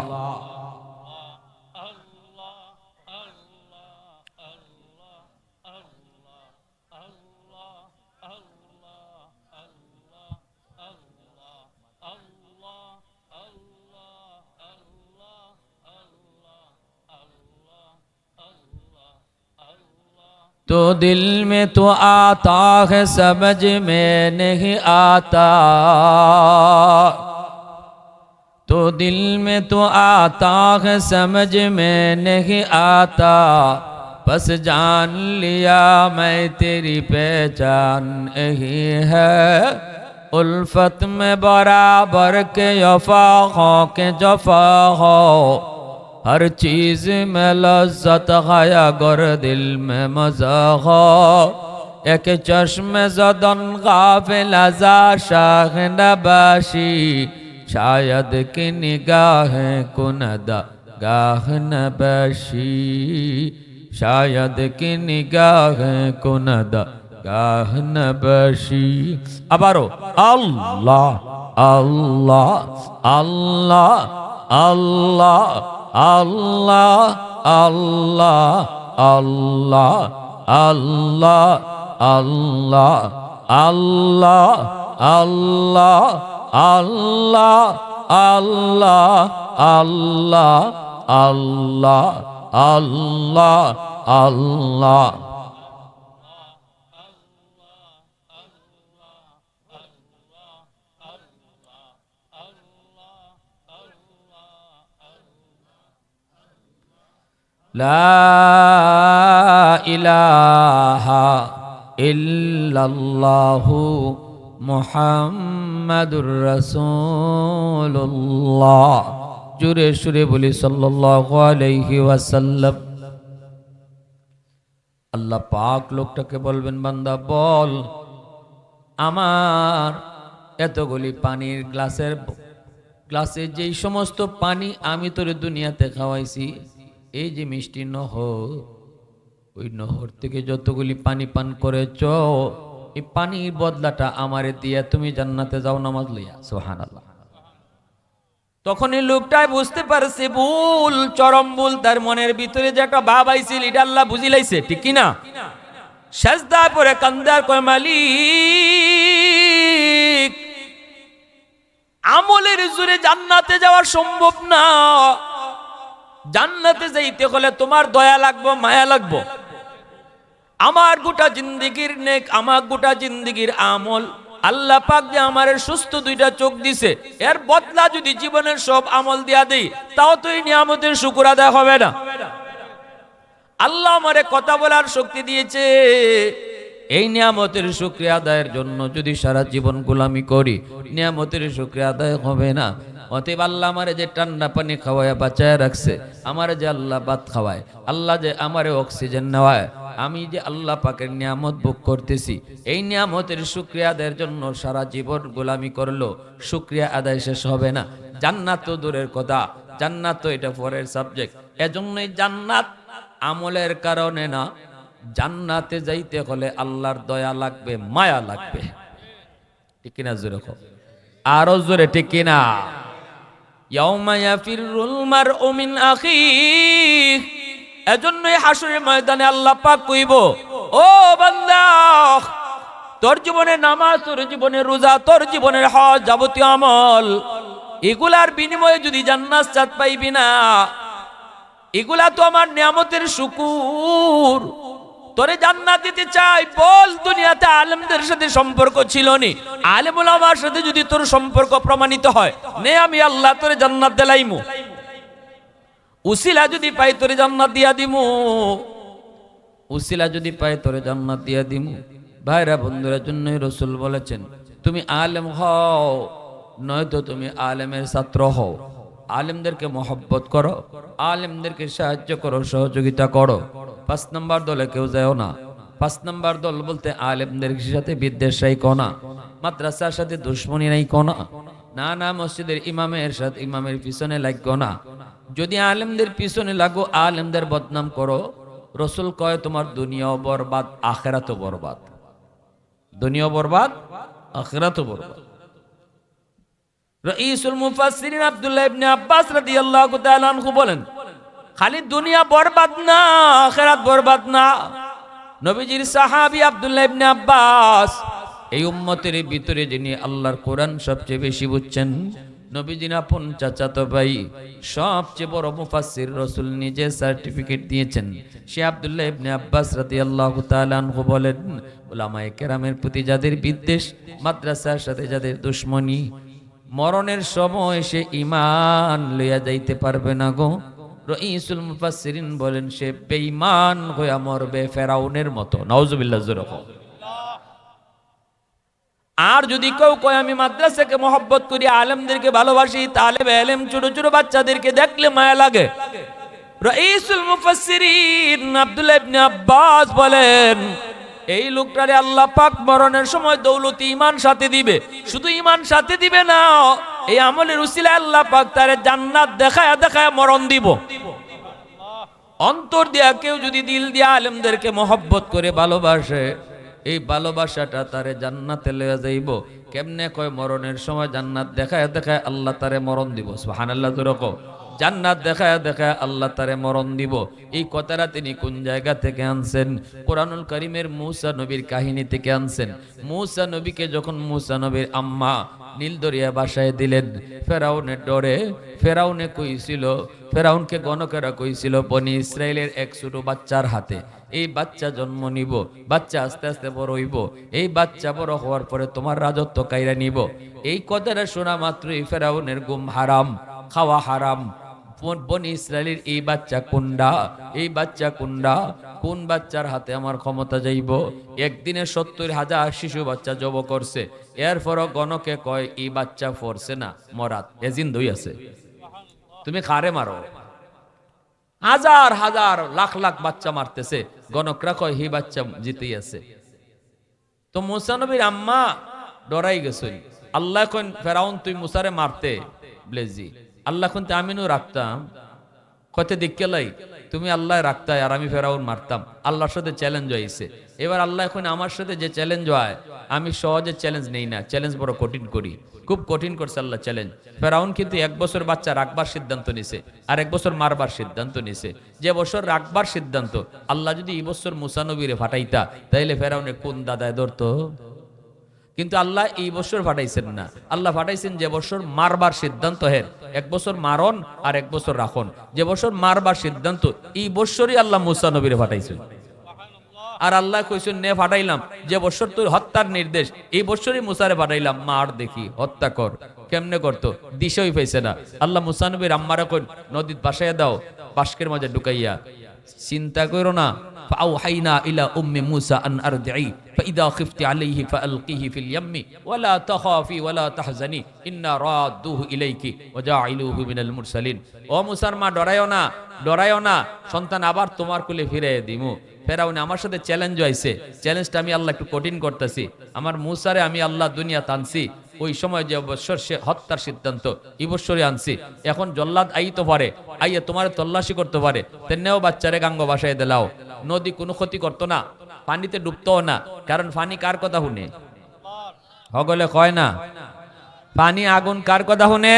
तो दिल में तो आता है समझ में नहीं आता, तो दिल में तो आता है समझ में नहीं आता, बस जान लिया मैं तेरी पहचान यही है। उल्फत में बराबर के वफा हो के जफा हो, हर चीज में लज्जत गया गर दिल में मजा हो। एक चश्म ज़दन गाफिल अज़ा शाह नबाशी, शायद कि निगाहें कुनदा गाह नबशी शायद कि निगाहें कुनदा गाह नबशी আবারো আল্লাহ আল্লাহ আল্লাহ আল্লাহ আল্লাহ আল্লাহ আল্লাহ আল্লাহ আল্লাহ আল্লাহ আল্লাহ আল্লাহ আল্লাহ আল্লাহ আল্লাহ আল্লাহ আল্লাহ لا إله إلا الله محمد رسول الله জোরে সুরে বলি সাল্লাল্লাহু আলাইহি ওয়াসাল্লাম। আল্লাহ পাক লোকটাকে বলবেন, বান্দা বল আমার এতগুলি পানির গ্লাসে যেই সমস্ত পানি আমি তোর দুনিয়াতে খাওয়াইছি, এই যে মিষ্টি নহর, ওই নহর থেকে যতগুলি পানি পান করেছ, এই পানির বদলাটা আমারে দিয়া তুমি জান্নাতে যাও নামাজ লইয়া। সুবহানাল্লাহ। তখন এই লোকটাই বুঝতে পারছে ভুল, চরম ভুল। তার মনের ভিতরে যে একটা ভাব আইছিল, এটা আল্লাহ বুঝিলাইছে, ঠিক কিনা? সেজদায় পড়ে কান্দার কয়, মালিক আমলের জোরে জান্নাতে যাওয়া সম্ভব না। জান্নাতে যাইতে হলে তোমার দয়া লাগবে, মায়া লাগবে। আমার গোটা জিন্দেগির নেক, আমার গোটা জিন্দেগির আমল, আল্লাহ পাক যে আমার সুস্থ দুইটা চোখ দিছে, এর বদলা যদি জীবনের সব আমল দিয়া দেই, তাও তো এই নিয়ামতের শুকর আদায় হবে না। আল্লাহ আমারে কথা বলার শক্তি দিয়েছে, এই নিয়ামতের শুকরিয়া আদায়ের জন্য যদি সারা জীবন গোলামি করি, নিয়ামতের শুকরিয়া আদায় হবে না। অতএব আল্লাহ আমারে যে ঠান্ডা পানি খাওয়ায় বাঁচায় রাখছে, আমারে যে আল্লাহ ভাত খাওয়ায়, আল্লাহ যে আমারে অক্সিজেন নেওয়ায়, আমি যে আল্লাহ পাকের নিয়ামত ভোগ করতেছি, এই নিয়ামতের শুকরিয়া আদায়ের জন্য সারা জীবন গোলামি করলো, শুকরিয়া আদায় শেষ হবে না। জান্নাত তো দূরের কথা, জান্নাত তো এটা পরের সাবজেক্ট। এজন্যই জান্নাত আমলের কারণে না, জান্নাতে যাইতে হলে আল্লাহর দয়া লাগবে, মায়া লাগবে, ঠিক কিনা? জোরে কও, আরো জোরে, ঠিক কিনা? ইয়াউমা ইয়াফিরুল মারউ মিন আখিহি, এজন্যই হাসরের ময়দানে আল্লাহ পাক কইব, ও বান্দা, তোর জীবনে নামাজ, তোর জীবনে রোজা, তোর জীবনের হজ, যাবতীয় আমল, এগুলার বিনিময়ে যদি জান্নাত চাঁদ পাইবি না, এগুলা তো আমার নিয়ামতের শুকুর, তোরে জান্নাত দিতে চাই। বল, দুনিয়াতে আলেমদের সাথে সম্পর্ক ছিল নি, আলেম ওলামার সাথে যদি তোর সম্পর্ক প্রমাণিত হয়, নে আমি আল্লাহ তোরে জান্নাত দিলাইমু। উসিলা যদি পাই তোরে জান্নাত দিয়া দিমু, উসিলা যদি পাই তোরে জান্নাত দিয়া দিমু। ভাইরা বন্ধুরা, জন্যই রাসূল বলেছেন, তুমি আলেম হও, নয়তো তুমি আলেমের ছাত্র হও। আলেমদেরকে মহব্বত করো, আলেমদেরকে সাহায্য করো, সহযোগিতা করো। 5 নম্বর দলে কেউ যাও না। 5 নম্বর দল বলতে আলেমদের সাথে বিদ্বেষ রাখো না, মাদ্রাসার সাথে দুশ্মনী রাখো না, না না মসজিদের ইমামের সাথে ইমামের পিছনে লাগো না। যদি আলেমদের পিছনে লাগো, আলেমদের বদনাম করো, রাসূল কয় তোমার দুনিয়াও বরবাদ, আখিরাতও বরবাদ। দুনিয়াও বরবাদ, আখিরাতও বরবাদ। রাইসুল মুফাসসিরিন আব্দুল্লাহ ইবনে আব্বাস রাদিয়াল্লাহু তাআলা আনহু বলেন, খালি দুনিয়া বরবাদ না, আখিরাত বরবাদ না। নবীজির সাহাবী আব্দুল্লাহ ইবনে আব্বাস, এই উম্মতের ভিতরে যিনি আল্লাহর কোরআন সবচেয়ে বেশি বুঝছেন, নবীজির আপন চাচাতো ভাই, সবচেয়ে বড় মুফাসসির, রাসূল নিজে সার্টিফিকেট দিয়েছেন, সে আব্দুল্লাহ ইবনে আব্বাস রাদিয়াল্লাহু তাআলা আনহু বলেন, উলামায়ে কেরামের প্রতি যাদের বিদ্বেষ, মাদ্রাসার সাথে যাদের দুশমনী, মরণের সময় সে ঈমান লইয়া যাইতে পারবে না গো। রাইসুল মুফাসসিরিন বলেন, সে বেঈমান হইয়া মরবে ফেরাউনের মতো। নাউজুবিল্লাহ, জোরে কও। আর যদি কেউ কয় আমি মাদ্রাসাকে মহব্বত করি, আলেমদেরকে ভালোবাসি, তালেবে ইলম ছোট ছোট বাচ্চাদেরকে দেখলে মায়া লাগে, রাইসুল মুফাসসিরিন আব্দুল্লাহ ইবনে আব্বাস বলেন, এই লোকটারে আল্লাহ পাক মরণের সময় দৌলতি ঈমান সাথে দিবে। শুধু ঈমান সাথে দিবে না, এই আমলের উসিলায় আল্লাহ পাক তারে জান্নাত দেখায়া দেখায়া মরণ দিব। অন্তর দিয়া কেউ যদি দিল দিয়া আলেমদেরকে মহব্বত করে ভালোবাসে, এই ভালোবাসাটা তারে জান্নাতে লয়ে যাইব। কেমনে কয়? মরণের সময় জান্নাত দেখায় দেখায় আল্লাহ তারে মরণ দিব। সুবহানাল্লাহ। যেরকম জান্নাত দেখায় দেখায় আল্লাহ তারে মরণ দিব। এই কথাটা তিনি কোন জায়গা থেকে আনছেন? কোরআনুল কারীমের মূসা নবীর কাহিনী থেকে আনছেন। মূসা নবীকে যখন মূসা নবীর আম্মা নীল দরিয়া বাসায় দিলেন, ফেরাউনের ডরে, ফেরাউনে কইছিল, ফেরাউনকে গণকেরা কইছিল বনি ইসরায়েলের এক ছোট বাচ্চার হাতে এই বাচ্চা জন্ম নিব, বাচ্চা আস্তে আস্তে বড় হইব, এই বাচ্চা বড় হওয়ার পরে তোমার রাজত্ব কাইরা নিব। এই কথাটা শোনা মাত্রই ফেরাউনের ঘুম হারাম, খাওয়া হারাম। বনি ইসরায়েলের এই বাচ্চা কোনডা, এই বাচ্চা কোনডা, কোন বাচ্চার হাতে আমার ক্ষমতা যাইব? একদিনে 70,000 শিশু বাচ্চা জব করছে, এরপরও গণকে কয় এই বাচ্চা ফরছে না, মরাত এজিন দই আছে, তুমি কারে মারো? হাজার হাজার লাখ লাখ বাচ্চা মারতেছে, গণকরা কয় হি বাচ্চা জিতেই আছে। তো মুসা নবীর আম্মা ডরাই গেছে। আল্লাহ কইন ফেরাউন তুই মুসারে মারতে ব্লেজি, আল্লাহ কইতে আমিনও রাখতাম, কতে দিক্কেলাই তুমি আল্লাহ রাখতাই আর আমি ফেরাউন মারতাম। আল্লাহর সাথে চ্যালেঞ্জ হয়েছে। এবার আল্লাহ এখন আমার সাথে যে চ্যালেঞ্জ হয়, আমি সহজে চ্যালেঞ্জ নেই না, চ্যালেঞ্জ বড় কঠিন করি, খুব কঠিন করছে আল্লাহ চ্যালেঞ্জ। ফেরাউন কিন্তু 1 বছর বাচ্চা রাখবার সিদ্ধান্ত নিছে, আর 1 বছর মারবার সিদ্ধান্ত নিছে। যে বছর রাখবার সিদ্ধান্ত, আল্লাহ যদি এই বছর মুসা নবীরে ফাটাইতা তাইলে ফেরাউনের কোন দাদায় ধরতো? কিন্তু আল্লাহ এই বছর ফাটাইছেন না, আল্লাহ ফাটাইছেন যে বছর মারবার সিদ্ধান্ত হের, 1 বছর মারণ আর 1 বছর রাখন। যে বছর মারবার সিদ্ধান্ত এই বছরই আল্লাহ মুসা নবীরে ফাটাইছেন। আর আল্লাহ কইছেন নে ফাটাইলাম, যে বছর তোর হত্যার নির্দেশ এই বছরই মুসারে ফাটাইলাম, মার দেখি হত্যা কর। কেমনে করতো? দিশই পাইছে না। আল্লাহ মুসা নবীর আম্মারা কই নদীর পাশাইয়া দাও, বাস্কের মাঝে ঢুকাইয়া। চিন্তা করো না, فأوحينا إلى أم موسى أن أرضعيه فإذا خفت عليه فألقيه في اليم ولا تخافي ولا تحزني إنا رادوه إليك وجاعلوه من المرسلين। ও মুসার মা ডরায়ও না, ডরায়ও না, সন্তান আবার তোমার কোলে ফিরে দিমু। ফেরাউন আমার সাথে চ্যালেঞ্জ হইছে, চ্যালেঞ্জটা আমি আল্লাহ একটু কঠিন করতেছি। আমার মুসারে আমি আল্লাহ দুনিয়া টানছি, ওই সময় যে বছর সে হত্যার সিদ্ধান্ত এই বছরে আনছি। এখন জল্লাদ আইতো পারে, আইয়া তোমার তল্লাশি করতে পারে, তেনেও বাচ্চারে গাঙ্গ বাসায় দিলাও। নদী কোনো ক্ষতি করতো না, পানিতে ডুবতো না, কারণ পানি কার কথা শুনে? হগলে কয় না পানি আগুন কার কথা শুনে?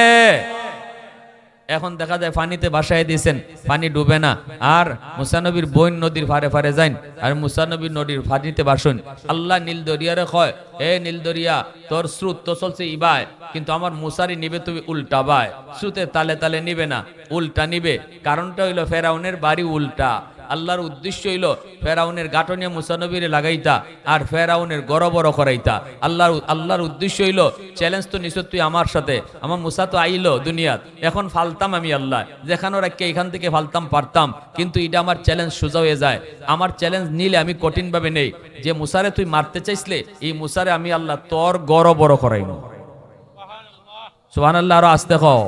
এখন দেখা যায় পানিতে বাসায় দিয়েছেন, পানি ডুবে না। আর মুসা নবীর বোন নদীর ফারে ফারে যাইন, আর মুসা নবীর নদীর পানিতে বাসুন। আল্লাহ নীল দরিয়ারে কয়, এ নীল দরিয়া তোর স্রোত তো চলছে ইবায়, কিন্তু আমার মুসারি নিবে তুমি উল্টা বায়। স্রোতে তালে তালে নিবে না, উল্টা নিবে। কারণটা হইলো ফেরাউনের বাড়ি উল্টা। আল্লাহর উদ্দেশ্য হইল ফেরাউনের গাঁটনিয়া মুসা নবীরে লাগাইতা আর ফেরাউনের গড় বড় করাইতা। আল্লাহর উদ্দেশ্য হইল চ্যালেঞ্জ তো নিশ্চয় তুই আমার সাথে, আমার মুসা তো আইলো দুনিয়াত, এখন ফালতাম আমি আল্লাহ, যেখানে রাখকে এখান থেকে ফালতাম পারতাম, কিন্তু এটা আমার চ্যালেঞ্জ সোজা হয়ে যায়। আমার চ্যালেঞ্জ নিলে আমি কঠিন ভাবে নেই, যে মুসারে তুই মারতে চাইছিলে এই মুসারে আমি আল্লাহ তোর গড় বড় করাইব। সুবহানাল্লাহ। আরো আসতে কও।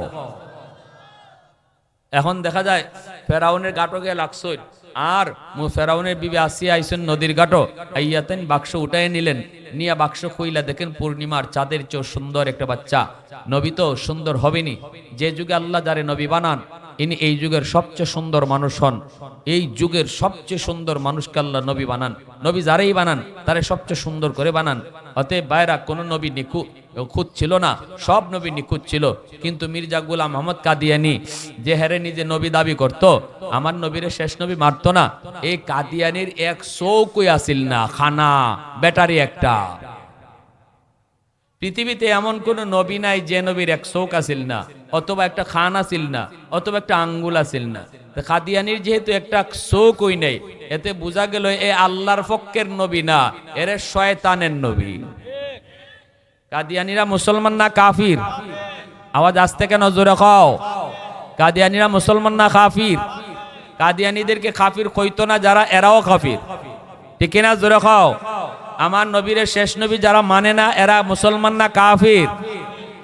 এখন দেখা যায় ফেরাউনের গাঁটো গিয়ে লাগছই, আর ফেরাউনের বিবি আসিয়া আইসেন নদীর ঘাটো, আইয়াতেন বাক্স উঠাই নিলেন, নিয়া বাক্স খুইলা দেখেন পূর্ণিমার চাঁদের চেয়েও সুন্দর একটা বাচ্চা। নবী তো সুন্দর হবেনি, যে যুগে আল্লাহ যারে নবী বানান ইনি এই যুগের সবচেয়ে সুন্দর মানুষ হন। এই যুগের সবচেয়ে সুন্দর মানুষকে আল্লাহ নবী বানান। নবী যারাই বানান তারে সবচেয়ে সুন্দর করে বানান। অতএব বাইরা কোন নবী নিখুঁত ছিল না, সব নবী নিখুঁত ছিল। কিন্তু মির্জা গোলাম আহমদ কাদিয়ানি যে হারে নিজে নবী দাবি করত, আমার নবীরে শেষ নবী মারত না, এই কাদিয়ানির এক চৌকই আসিল না, খানা ব্যাটারি একটা। পৃথিবীতে এমন কোন নবী নাই যে নবীর এক চৌক আসিল না, অথবা একটা খান আসিল না, অথবা একটা আঙ্গুল আসিল না। কাদিয়ানির যেহেতু একটা চৌকই নেই, এতে বোঝা গেল এ আল্লাহর পক্ষের নবী না, এর শয়তানের নবী। কাদিয়ানিরা মুসলমান না কাফির? আওয়াজ আসতে কেন, জোরে খাও। কাদিয়ানিরা মুসলমান না কাফির? কাদিয়ানিদেরকে কাফির কইতো না যারা, এরাও কাফির, ঠিক না? জোরে খাও। আমার নবীর শেষ নবী যারা মানে না এরা মুসলমান না কাফির?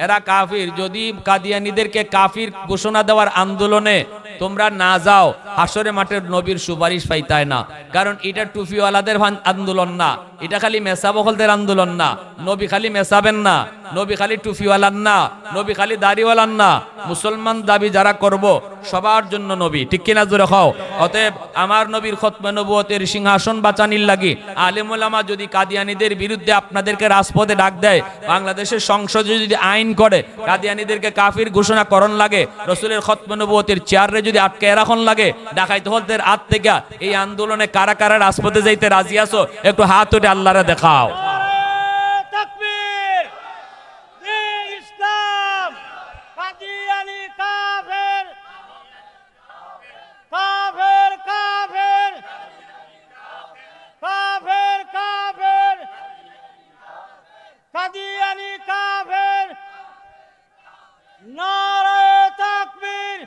এরা কাফির। যদি কাদিয়ানিদেরকে কাফির ঘোষণা দেওয়ার আন্দোলনে তোমরা না যাও, হাসরে মাঠের নবীর সুপারিশ পাইতায় না। কারণ এটা টুপিওয়ালাদের আন্দোলন না, এটা খালি মেসাবহলদের আন্দোলন না। নবী খালি মেসাবেন না, নবী খালি টুপিওয়ালার না, নবী খালি দাড়িওয়ালার না। মুসলমান দাবি যারা করব সবার জন্য নবী, ঠিক কিনা জোরে খাও। অতএব আমার নবীর খতমে নবুয়তের সিংহাসন বাঁচানির লাগি আলেম ওলামা যদি কাদিয়ানীদের বিরুদ্ধে আপনাদেরকে রাজপথে ডাক দেয়, বাংলাদেশের সংসদে যদি আইন করে কাদিয়ানীদেরকে কাফির ঘোষণা করণ লাগে, রসুলের খতমে নবুয়তের চেয়ারে যদি আটকে রাখন লাগে, ডাকাইতে হলদের হাত থেকে এই আন্দোলনে কারা কারা রাজপথে যাইতে রাজি আছো? একটু হাত উঠে আল্লাহরে দেখাও। কাদিয়ানী কাফের, নারায়ে তাকবীর,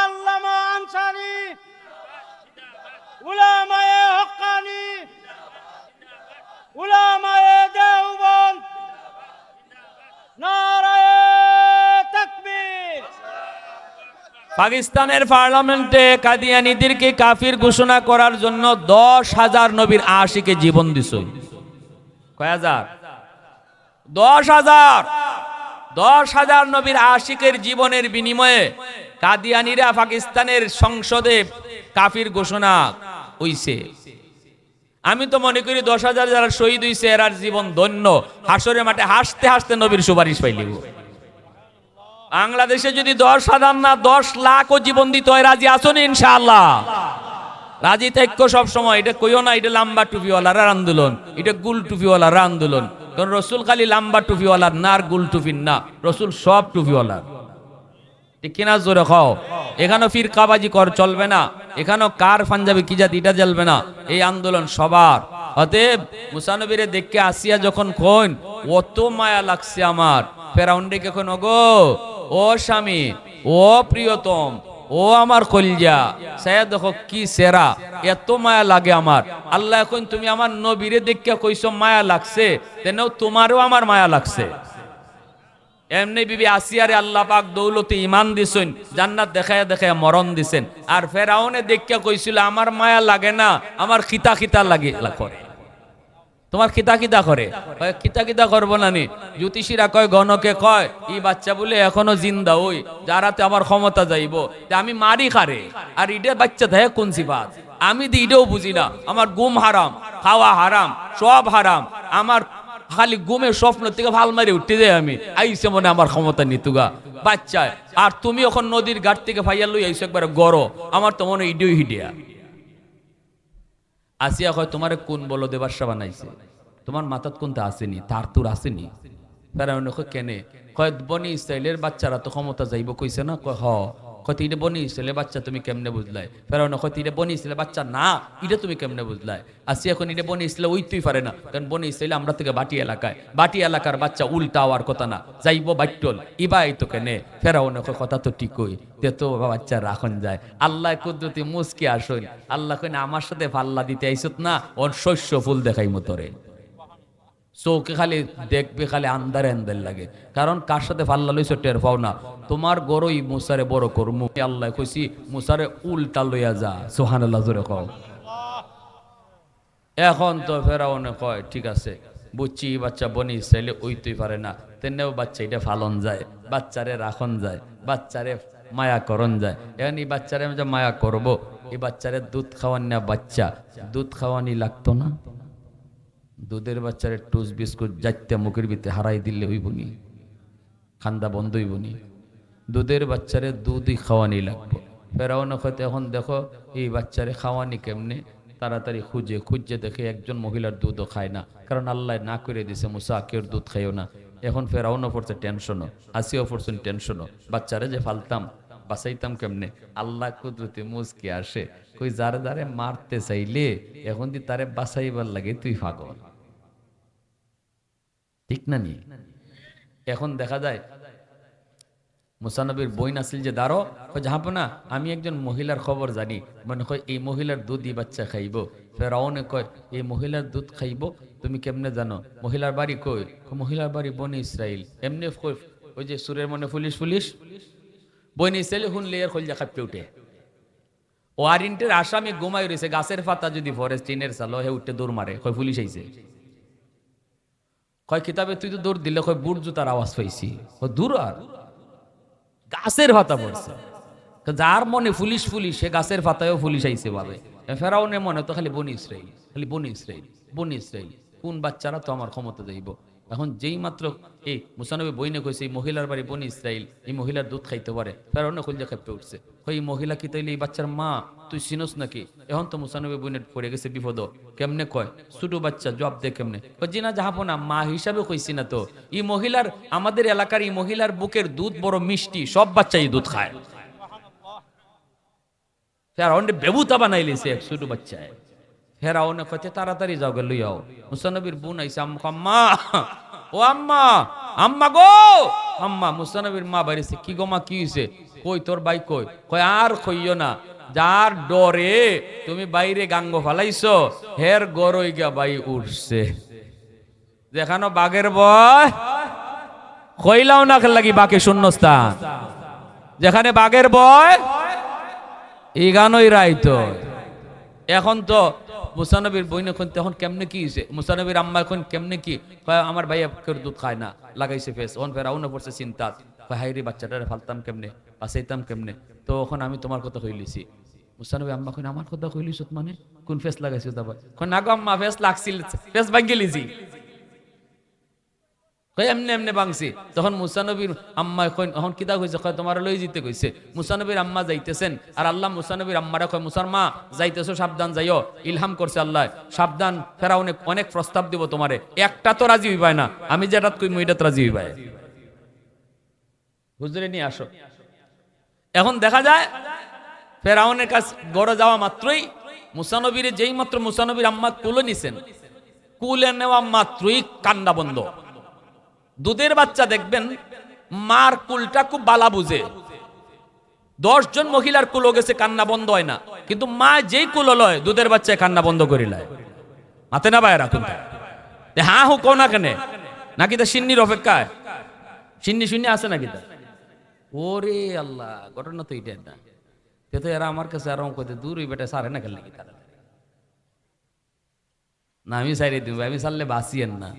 আল্লামা আনসারী, উলামায়ে হক্কানী, উলামায়ে দেওবন্দ, নারায়ে তাকবীর। পাকিস্তানের পার্লামেন্টে কাদিয়ানীদেরকে কাফির ঘোষণা করার জন্য 10,000 নবীর আশিকে জীবন দিছে। কয় হাজার? 10,000। 10,000 নবীর আশিকের জীবনের বিনিময়ে কাদিয়ানীরা পাকিস্তানের সংসদে কাফির ঘোষণা হইছে। আমি তো মনে করি 10,000 যারা শহীদ হইছে এরার জীবন ধন্য, হাসরের মাঠে হাসতে হাসতে নবীর সুপারিশ পাইলিব। বাংলাদেশে যদি 10,000 না 10 লাখও জীবন দিতে হয়, রাজি আছেন ইনশাআল্লাহ? রাজি থাকো সব সময়। এটা কইও না এটা লাম্বা টুপিওয়ালার আন্দোলন, এটা গুল টুপিওয়ালার আন্দোলন। কারণ রসুল খালি লাম্বা টুপিওয়ালার না, আর গুল টুপির না, রসুল সব টুপিওয়ালার, ঠিক কিনা জোরে খাও। এখানেও ফিরকাবাজি কর চলবে না, এখানেও কার পাঞ্জাবি কি জাতি এটা চলবে না। এই আন্দোলন সবার। অতএব মুসা নবীরে দেখে আসিয়া যখন কইন অত মায়া লাগছে আমার, ফেরাউন ডেকে কইন ওগো ও স্বামী, ও প্রিয়তম, ও আমার কলজা, সায়া দেখো কি সেরা, এত মায়া লাগে আমার। আল্লাহ এখন তুমি আমার নবীরে দেখে কইছো মায়া লাগছে, তেনেও তোমারও আমার মায়া লাগছে। এমনি বিবি আসিয়ারে আল্লাহ পাক দৌলতে ঈমান দিছেন, জান্নাত দেখায়া দেখায়া মরণ দিছেন। আর ফেরাউনে দেখে কইছিল আমার মায়া লাগে না, আমার খিতা খিতা লাগে করে। তোমার খিতা খিতা করে, খিতা খিতা করবো না নি। জ্যোতিষীরা কয়, গণকে কয় এই বাচ্চা বলে এখনো জিন্দা, ওই যারাতে আমার ক্ষমতা যাইব, আমি মারি খারে। আর ইটা বাচ্চা দেয় কোন সিবাত আমি দি এটাও বুঝি না। আমার গুম হারাম, খাওয়া হারাম, সব হারাম। আমার খালি ঘুমের স্বপ্ন থেকে ভাল মারি উঠতে যাই আমি, আইসে মনে আমার ক্ষমতা নিতুগা বাচ্চায়। আর তুমি এখন নদীর ঘাট থেকে ভাইয়া লই আইসো একবার গড়, আমার তো মনে ইডিও হিডিয়া। আসিয়া কয় তোমারে কোন বলো দেবাসা বানাইছে, তোমার মাথাত কোনটা আসেনি, তার তোর আসেনি। ফেরাউন কয় কেনে? কয় বনি ইসরাইলের বাচ্চারা তো ক্ষমতা যাইব কইছে না। কয় হ। কয় এটা বনি ইসরাইলের বাচ্চা তুমি কেমনে বুঝলাই? ফেরাউন কয় এটা বনি ইসরাইলের বাচ্চা না, এটা তুমি কেমনে বুঝলাই? আসিয়া এখন এটা বনি ইসরাইল ওইতেই পারে না, কারণ বনি ইসরাইল আমরা থেকে বাটি এলাকায়, বাটি এলাকার বাচ্চা উল্টা হওয়ার কথা না, যাইব বাইটল ইবাই তো কেনে। ফেরাউন কয় কথা তো ঠিকই, তে তো বাচ্চা রাখন যায়। আল্লাহ কুদরতি মুসকি আসুন, আল্লাহ কই না আমার সাথে পাল্লা দিতে আইছত না, ওর শস্য ফুল দেখাই মতরে। চৌকে খালি দেখবে খালি আন্দারে আন্দার লাগে, কারণ কার সাথে পাল্লা লইছো টের পাও না। তোমার গরই মুসারে বড় করমু, আল্লাহ কইছি মুসারে উল্টা লইয়া যা। সুবহানাল্লাহ জোরে কও। এখন তো ফেরাউনে কয় ঠিক আছে বুঝছি, বাচ্চা বনি ইসরাইলে ওইতেই পারে না, তেনেও বাচ্চা এটা ফালন যায়, বাচ্চারে রাখন যায়, বাচ্চারে মায়া করন যায়। এখন এই বাচ্চারে আমি যে মায়া করব, এই বাচ্চারে দুধ খাওয়ান না, বাচ্চা দুধ খাওয়ানি লাগতো না? দুধের বাচ্চারে টুস বিস্কুট যাইতে মুখের ভিতরে হারাই দিলে হইব নি, খান্দা বন্ধ হইব নি? দুধের বাচ্চারে দুধই খাওয়ানি লাগবে। ফেরাউন হয়তো এখন দেখো এই বাচ্চারে খাওয়ানি কেমনে, তাড়াতাড়ি খুঁজে দেখে একজন মহিলার দুধও খায় না, কারণ আল্লাহ না করে দিছে মুসা কেউ দুধ খাইও না। এখন ফেরাউনও পড়ছে টেনশনও, আসিও পড়ছেন টেনশনও, বাচ্চারে যে ফালতাম বাঁচাইতাম কেমনে। আল্লাহ কুদরতি মুসকি আসে, কই যারে যারে মারতে চাইলে এখন দি তারে বাঁচাইবার লাগে তুই পাগল, ঠিক না নি? এখন দেখা যায় মুসা নবীর বইন আসিল যে দাঁড়ো, যাবো না আমি একজন মহিলার খবর জানি, মনে হয় এই মহিলার দুধই বাচ্চা খাইব। ফেরাউনে কয় এই মহিলার দুধ খাইব, তুমি কেমনে জানো? মহিলার বাড়ি কই? মহিলার বাড়ি বনি ইসরাইল। এমনি ওই যে সুরের মনে পুলিশ পুলিশ বনি ইসরাইল শুনলে এর খলজা কাঁপতে উঠে। ওয়ারিন্টের আসামি ঘুমাই রয়েছে, গাছের পাতা যদি ফরেস্ট টিনের চালো হে উঠতে দৌড় মারে, কয় পুলিশ আইছে। কয় কিতাবে তুই তো দৌড় দিলে, কয় বুট জুতার আওয়াজ পাইছি। দূর আর গাছের পাতা পড়ছে। যার মনে পুলিশ পুলিশ, সে গাছের পাতায়ও পুলিশ আইছে ভাবে। ফেরাউনের মনে তো খালি বনি ইসরাইল, খালি বনি ইসরাইল, বনি ইসরাইল, কোন বাচ্চারা তো আমার ক্ষমতা যাইব। এখন যেই মাত্র এই মুসা নবী বইনে কইছে এই মহিলার বাড়ি বনি ইসরাইল, এই মহিলার দুধ খাইতে পারে, ফেরাউনের খুলজা খেপে উঠছে। কই এই মহিলা কি তাইলে এই বাচ্চার মা? তুই চিনোস নাকি? এখন তো মুসা নবী বইনে পড়ে গেছে বিপদ। কেমনে কয়? ছোট বাচ্চা জবাব দে কেমনে? জি না যাহাবো না, মা হিসাবে কইছি না তো। এই মহিলার, আমাদের এলাকার এই মহিলার বুকের দুধ বড় মিষ্টি, সব বাচ্চা এই দুধ খায়। ফেরাউনে বেবুতা বানাই লিছে এক ছোট বাচ্চায়। ফেরাউনে কইতে তাড়াতাড়ি যাও গে লইয়াও। মুসা নবীর বোন আইছে, আম্মা, ও আম্মা, আম্মা গো, আম্মা। মুসা নবীর মা বাইরেছে, কি গো মা, কি হইছে? কই তোর ভাই কই? কয় আর কইও না, যার ডরে তুমি বাইরে গাঙ্গ ফালাইছো, হের গরই গা বাই উঠছে। দেখানো বাঘের ভয় কইলাও না লাগি বাকি শূন্যস্থান, যেখানে বাঘের ভয় এই গানই রাইতো। এখন তো মুসানবীর বইন এখন তখন কেমনে কি হয়েছে, মুসানবীর আম্মা এখন কেমনে কি, আমার ভাই দুধ খায় না, লাগাইছে ফেস। ওন ফের আউনে পড়ছে চিন্তা, হাইরি বাচ্চাটারে ফালতাম কেমনে, বাঁচাইতাম কেমনে। তো এখন আমি তোমার কথা কইলিছি। মুসানবী আম্মা কইন আমার কথা কইলিস মানে কোন ফেস লাগাইছো? তারপর না গো আম্মা, ফেস লাগছিল, ফেস ভাঙ্গি লিছি, এমনি এমনি বাংছি। তখন মুসানবীর আম্মা এখন কিতা কইছে, তোমার লই যেতে কইছে। মুসানবীর আম্মা যাইতেছেন, আর আল্লাহ মুসানবীর আম্মারা কয়, মুসার মা যাইতেছো, সাবধান যাইও, ইলহাম করছে আল্লাহ, সাবধান, ফেরাউনে অনেক প্রস্তাব দিব তোমারে, একটা তো রাজি হইবাই না, আমি যেটা কইমু এটা তো রাজি হইবাই, হুজুরে নিয়ে আসো। এখন দেখা যায় ফেরাউনের কাছে গড়ে যাওয়া মাত্রই মুসানবীর, যেই মাত্র মুসানবীর আম্মা কুলে নিছেন, কুলে নেওয়া মাত্রই কান্না বন্ধ। দুধের বাচ্চা দেখবেন মার কুলটা খুব বালা বুঝে। 10 জন মহিলার কুলো গেছে, কান্না বন্ধ হয় না, কিন্তু মা যেই কুলো লয় দুধের বাচ্চায় কান্না বন্ধ করিলায়। মাতে না বাইরা কোনটা হ্যাঁ হু কোনা কেনে নাকি তা সিন্নির অপেক্ষায়, সিন্নি শূন্য আছে নাকি তা? ওরে আল্লাহ, ঘটনা তো এটা না। তো এরা আমার কাছে আরাম করতে দূর বেটা সারে না খেলে কি তারা না, আমি সাইরে দিব, আমি সারলে বাঁচিয়েন না।